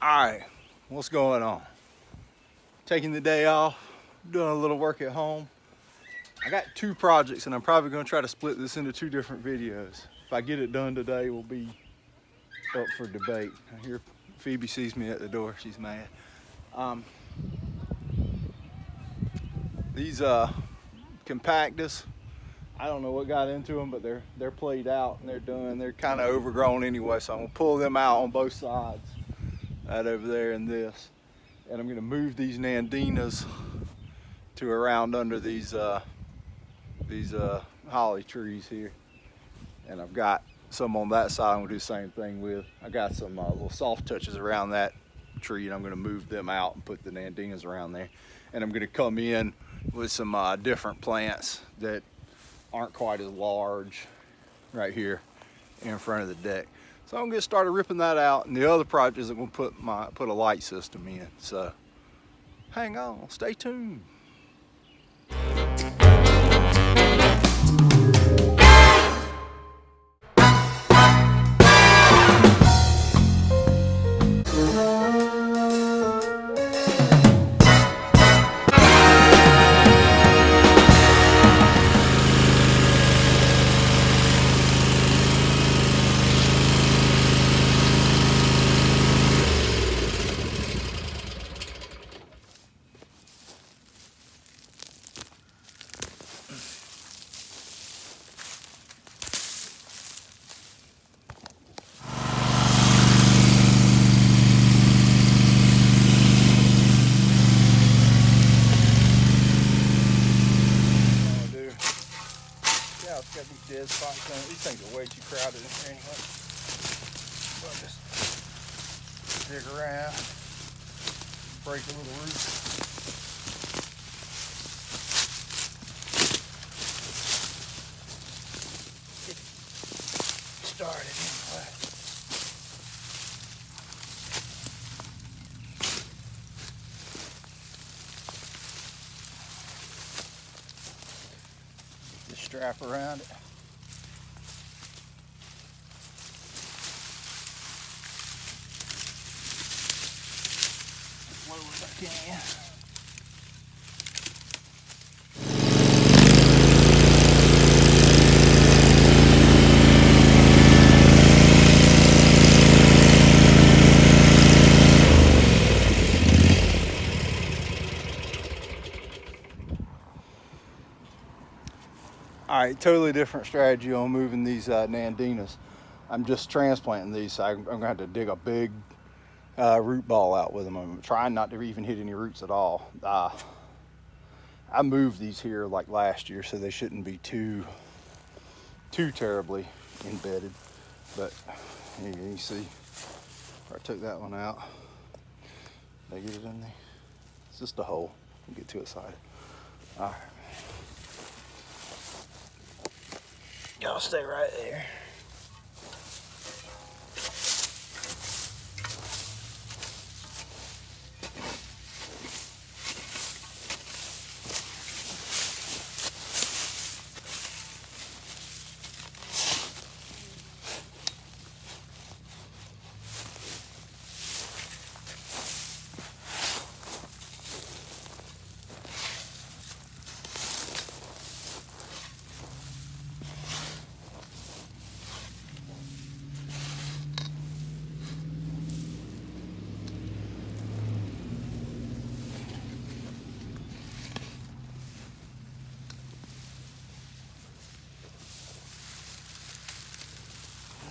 Alright, what's going on? Taking the day off, doing a little work at home. I got two projects and I'm probably going to try to split this into two different videos. If I get it done today, will be up for debate. I hear Phoebe sees me at the door, she's mad. These compactus, I don't know what got into them, but they're played out and they're done. They're kind of overgrown anyway, so I'm going to pull them out on both sides. That over there and this, and I'm going to move these Nandinas to around under these holly trees here, and I've got some on that side I'm going to do the same thing with. I got some little soft touches around that tree, and I'm going to move them out and put the Nandinas around there, and I'm going to come in with some different plants that aren't quite as large right here in front of the deck. So I'm gonna get started ripping that out, and the other project is I'm gonna put a light system in. So hang on, stay tuned. Got these dead spots on it. These things are way too crowded in here anyway. So I'll just dig around, break a little root. Get started anyway. Strap around it. As low as I can. All right, totally different strategy on moving these Nandinas. I'm just transplanting these, so I'm gonna have to dig a big root ball out with them. I'm trying not to even hit any roots at all. I moved these here like last year, so they shouldn't be too terribly embedded. But you see, I took that one out. Did I get it in there? It's just a hole. I'll get too excited. All right. Y'all stay right there.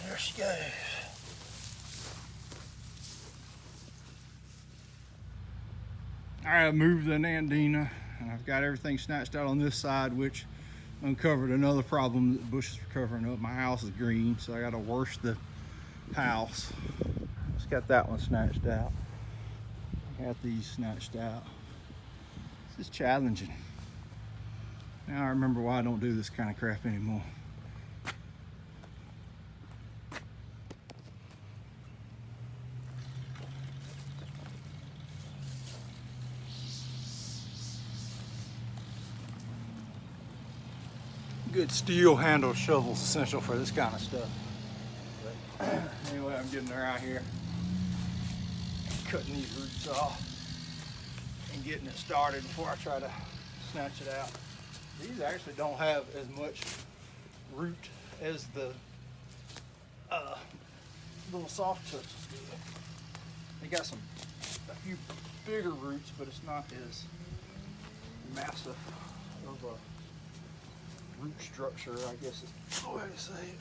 There she goes. All right, I moved the Nandina, and I've got everything snatched out on this side, which uncovered another problem that the bushes were covering up. My house is green, so I got to wash the house. Just got that one snatched out. Got these snatched out. This is challenging. Now I remember why I don't do this kind of crap anymore. Good steel handled shovel is essential for this kind of stuff. But anyway, I'm getting her out here. cutting these roots off and getting it started before I try to snatch it out. These actually don't have as much root as the little soft touches do. They got a few bigger roots, but it's not as massive of a root structure, I guess is the way to say it.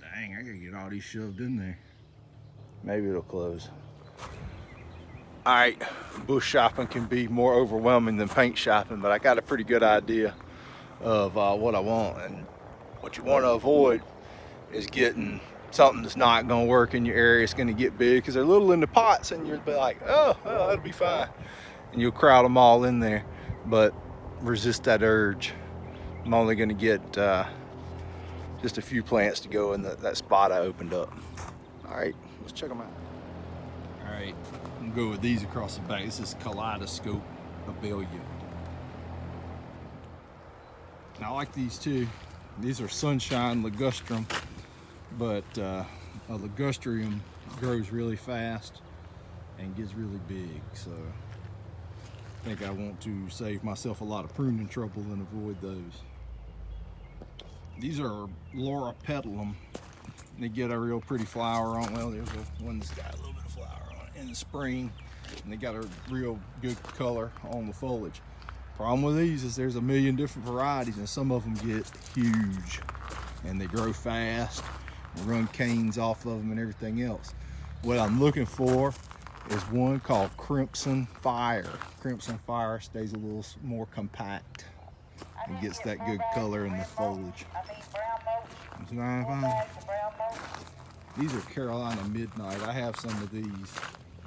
Dang, I gotta get all these shoved in there. Maybe it'll close. All right, bush shopping can be more overwhelming than paint shopping, but I got a pretty good idea of what I want. And what you want to avoid is getting something that's not going to work in your area. It's going to get big because they're little in the pots, and you'll be like, oh, that'll be fine. And you'll crowd them all in there, but resist that urge. I'm only going to get just a few plants to go in that spot I opened up. All right, let's check them out. All right, I'm gonna go with these across the back. This is Kaleidoscope Abellia. I like these too. These are Sunshine Ligustrum, but a Ligustrum grows really fast and gets really big, so I think I want to save myself a lot of pruning trouble and avoid those. These are Laura Petalum. They get a real pretty flower on. Well, there's one that's got a little bit of flower on it in the spring, and they got a real good color on the foliage. Problem with these is there's a million different varieties, and some of them get huge, and they grow fast, and run canes off of them and everything else. What I'm looking for is one called Crimson Fire. Crimson Fire stays a little more compact and gets that good color in the foliage. These are Carolina Midnight. I have some of these.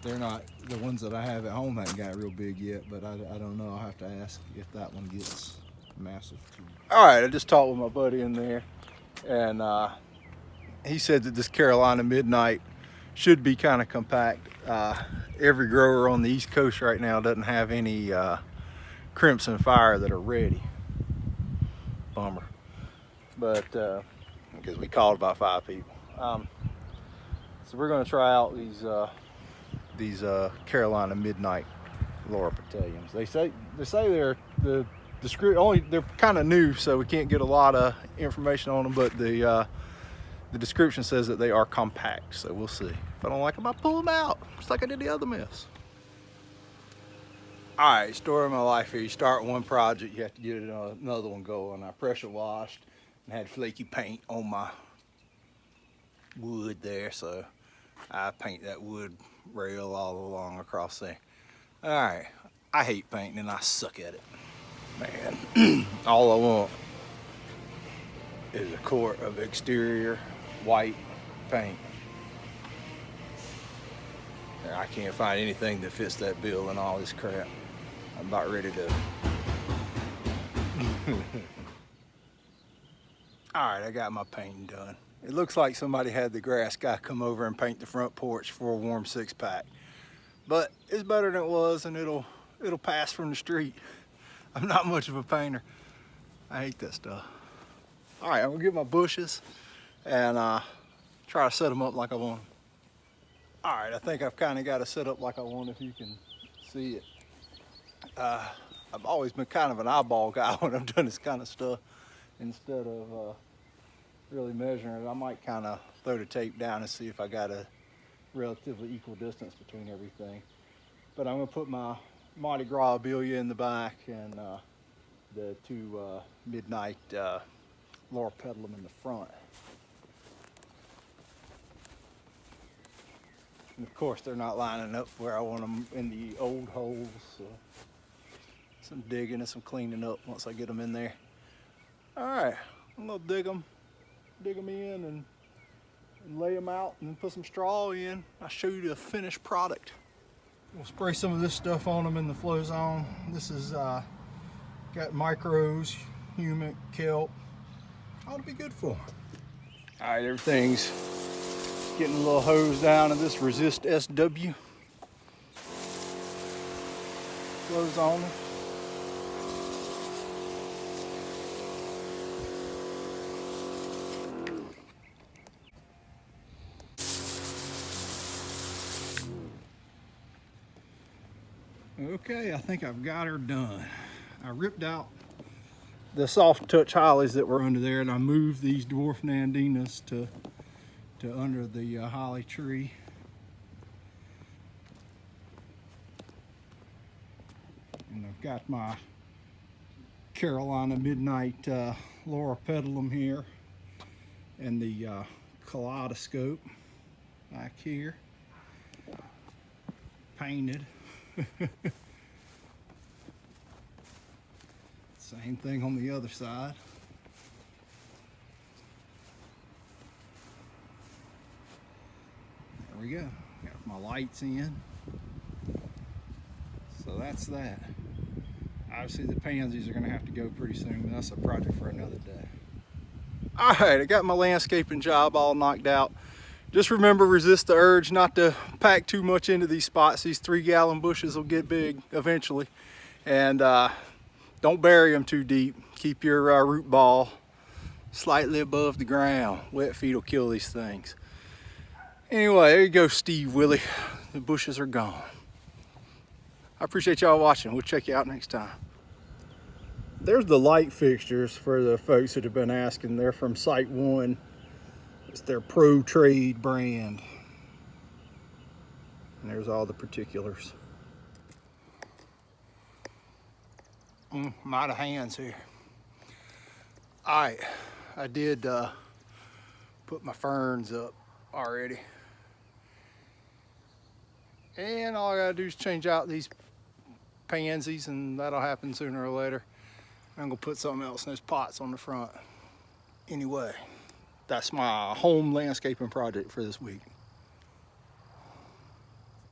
They're not, the ones that I have at home haven't got real big yet, but I don't know. I'll have to ask if that one gets massive too. All right, I just talked with my buddy in there, and he said that this Carolina Midnight should be kind of compact. Every grower on the East Coast right now doesn't have any Crimson Fire that are ready. Bummer. But because we called about 5 people. So we're going to try out these Carolina Midnight Laura Petalums. They say they're they're kind of new, so we can't get a lot of information on them. But the description says that they are compact. So we'll see. If I don't like them, I pull them out, just like I did the other mess. All right, story of my life here. You start one project, you have to get another one going. I pressure washed and had flaky paint on my wood there, so I paint that wood rail all along across there. All right, I hate painting and I suck at it. Man, all I want is a quart of exterior white paint. I can't find anything that fits that bill and all this crap. I'm about ready to. All right, I got my painting done. It looks like somebody had the grass guy come over and paint the front porch for a warm 6-pack. But it's better than it was, and it'll pass from the street. I'm not much of a painter. I hate that stuff. All right, I'm gonna get my bushes and try to set them up like I want them. All right, I think I've kind of got it set up like I want, if you can see it. I've always been kind of an eyeball guy when I've done this kind of stuff. Instead of really measuring it, I might kind of throw the tape down and see if I got a relatively equal distance between everything. But I'm gonna put my Mardi Gras Abelia in the back and the two Midnight Laura Petalum in the front. And of course, they're not lining up where I want them in the old holes. So some digging and some cleaning up once I get them in there. All right, I'm gonna dig them in and lay them out and put some straw in. I'll show you the finished product. We'll spray some of this stuff on them in the flow zone. This is got micros, humic, kelp. Ought to be good for them. All right, everything's getting a little hose down in this Resist SW flow zone. Okay, I think I've got her done. I ripped out the soft touch hollies that were under there, and I moved these dwarf Nandinas to under the holly tree. And I've got my Carolina Midnight Laura Petalum here, and the kaleidoscope back here, painted. Same thing on the other side. There we go. Got my lights in. So that's that. Obviously the pansies are gonna have to go pretty soon, but that's a project for another day. All right, I got my landscaping job all knocked out. Just remember, resist the urge not to pack too much into these spots. These 3-gallon bushes will get big eventually. And don't bury them too deep. Keep your root ball slightly above the ground. Wet feet will kill these things. Anyway, there you go, Steve Willie. The bushes are gone. I appreciate y'all watching. We'll check you out next time. There's the light fixtures for the folks that have been asking. They're from Site One. It's their Pro Trade brand. And there's all the particulars. I'm out of hands here. All right, I did put my ferns up already. And all I gotta do is change out these pansies, and that'll happen sooner or later. I'm gonna put something else in those pots on the front. Anyway, that's my home landscaping project for this week.